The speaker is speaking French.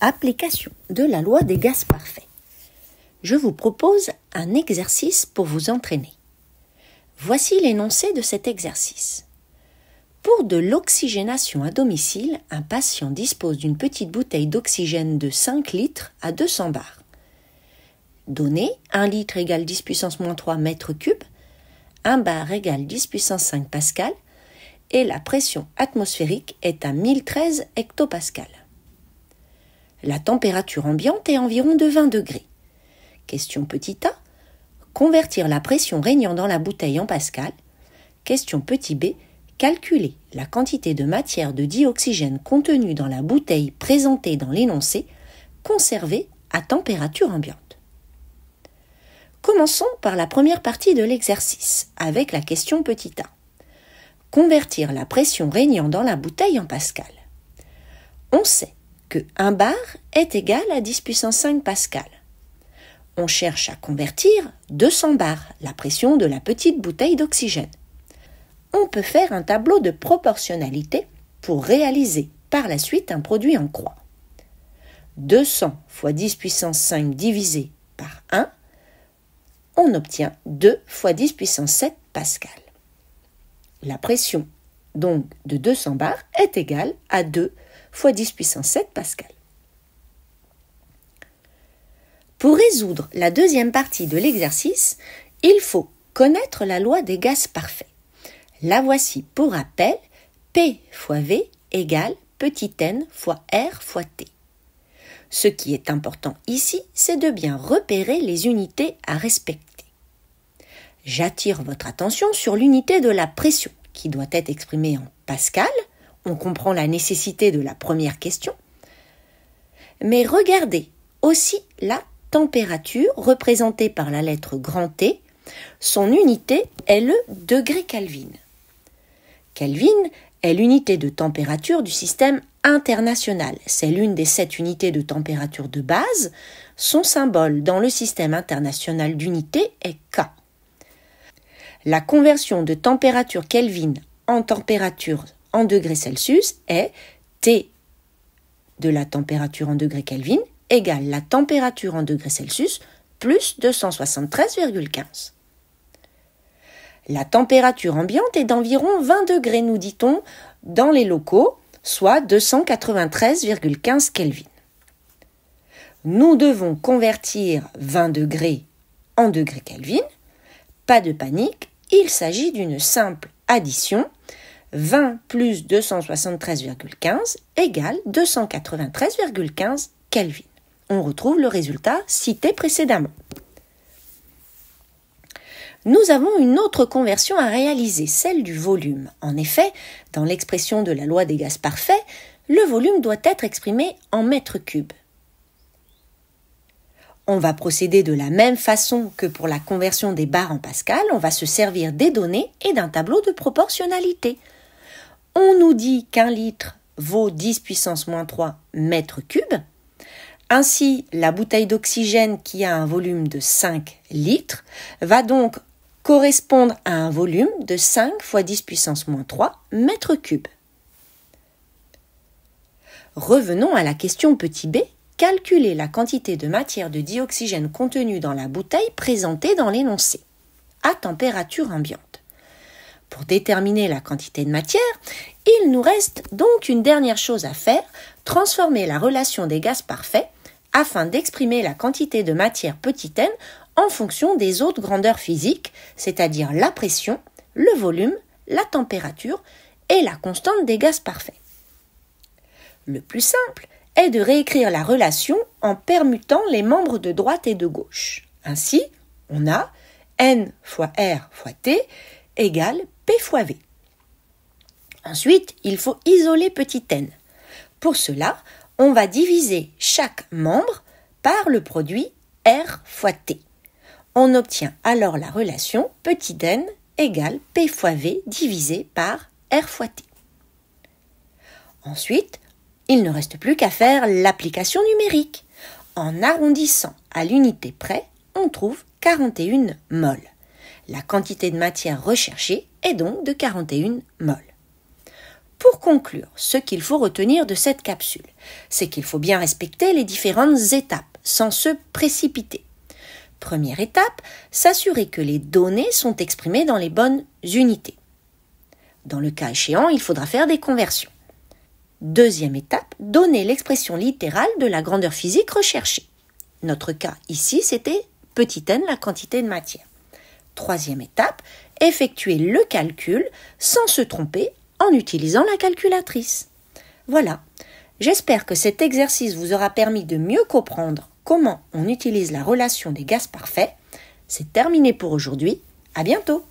Application de la loi des gaz parfaits. Je vous propose un exercice pour vous entraîner. Voici l'énoncé de cet exercice. Pour de l'oxygénation à domicile, un patient dispose d'une petite bouteille d'oxygène de 5 litres à 200 bars. Données, 1 litre égale 10 puissance moins 3 mètres cubes, 1 bar égale 10 puissance 5 pascal et la pression atmosphérique est à 1013 hectopascales. La température ambiante est environ de 20 degrés. Question petit a, convertir la pression régnant dans la bouteille en pascal. Question petit b, calculer la quantité de matière de dioxygène contenue dans la bouteille présentée dans l'énoncé, conservée à température ambiante. Commençons par la première partie de l'exercice, avec la question petit a. Convertir la pression régnant dans la bouteille en pascal. On sait que 1 bar est égal à 10 puissance 5 pascal. On cherche à convertir 200 bars, la pression de la petite bouteille d'oxygène. On peut faire un tableau de proportionnalité pour réaliser par la suite un produit en croix. 200 fois 10 puissance 5 divisé par 1, on obtient 2 fois 10 puissance 7 pascal. La pression donc de 200 bars est égale à 2 fois 10 puissance 7 pascal. Pour résoudre la deuxième partie de l'exercice, il faut connaître la loi des gaz parfaits. La voici pour rappel, P fois V égale petit n fois R fois T. Ce qui est important ici, c'est de bien repérer les unités à respecter. J'attire votre attention sur l'unité de la pression, qui doit être exprimée en pascal. On comprend la nécessité de la première question. Mais regardez aussi la température représentée par la lettre grand T. Son unité est le degré Kelvin. Kelvin est l'unité de température du système international. C'est l'une des 7 unités de température de base. Son symbole dans le système international d'unité est K. La conversion de température Kelvin en température en degrés Celsius est T de la température en degrés Kelvin égale la température en degrés Celsius plus 273,15. La température ambiante est d'environ 20 degrés, nous dit-on, dans les locaux, soit 293,15 Kelvin. Nous devons convertir 20 degrés en degrés Kelvin. Pas de panique, il s'agit d'une simple addition. 20 plus 273,15 égale 293,15 Kelvin. On retrouve le résultat cité précédemment. Nous avons une autre conversion à réaliser, celle du volume. En effet, dans l'expression de la loi des gaz parfaits, le volume doit être exprimé en mètres cubes. On va procéder de la même façon que pour la conversion des bars en pascal, on va se servir des données et d'un tableau de proportionnalité. On nous dit qu'un litre vaut 10 puissance moins 3 mètres cubes. Ainsi, la bouteille d'oxygène qui a un volume de 5 litres va donc correspondre à un volume de 5 fois 10 puissance moins 3 mètres cubes. Revenons à la question petit b. Calculer la quantité de matière de dioxygène contenue dans la bouteille présentée dans l'énoncé, à température ambiante. Pour déterminer la quantité de matière, il nous reste donc une dernière chose à faire, transformer la relation des gaz parfaits afin d'exprimer la quantité de matière petit n en fonction des autres grandeurs physiques, c'est-à-dire la pression, le volume, la température et la constante des gaz parfaits. Le plus simple est de réécrire la relation en permutant les membres de droite et de gauche. Ainsi, on a N fois R fois T égale P fois V. Ensuite, il faut isoler petit n. Pour cela, on va diviser chaque membre par le produit R fois T. On obtient alors la relation petit n égale P fois V divisé par R fois T. Ensuite, il ne reste plus qu'à faire l'application numérique. En arrondissant à l'unité près, on trouve 41 moles. La quantité de matière recherchée est donc de 41 moles. Pour conclure, ce qu'il faut retenir de cette capsule, c'est qu'il faut bien respecter les différentes étapes sans se précipiter. Première étape, s'assurer que les données sont exprimées dans les bonnes unités. Dans le cas échéant, il faudra faire des conversions. Deuxième étape, donner l'expression littérale de la grandeur physique recherchée. Notre cas ici, c'était petit n, la quantité de matière. Troisième étape, effectuer le calcul sans se tromper en utilisant la calculatrice. Voilà, j'espère que cet exercice vous aura permis de mieux comprendre comment on utilise la relation des gaz parfaits. C'est terminé pour aujourd'hui, à bientôt.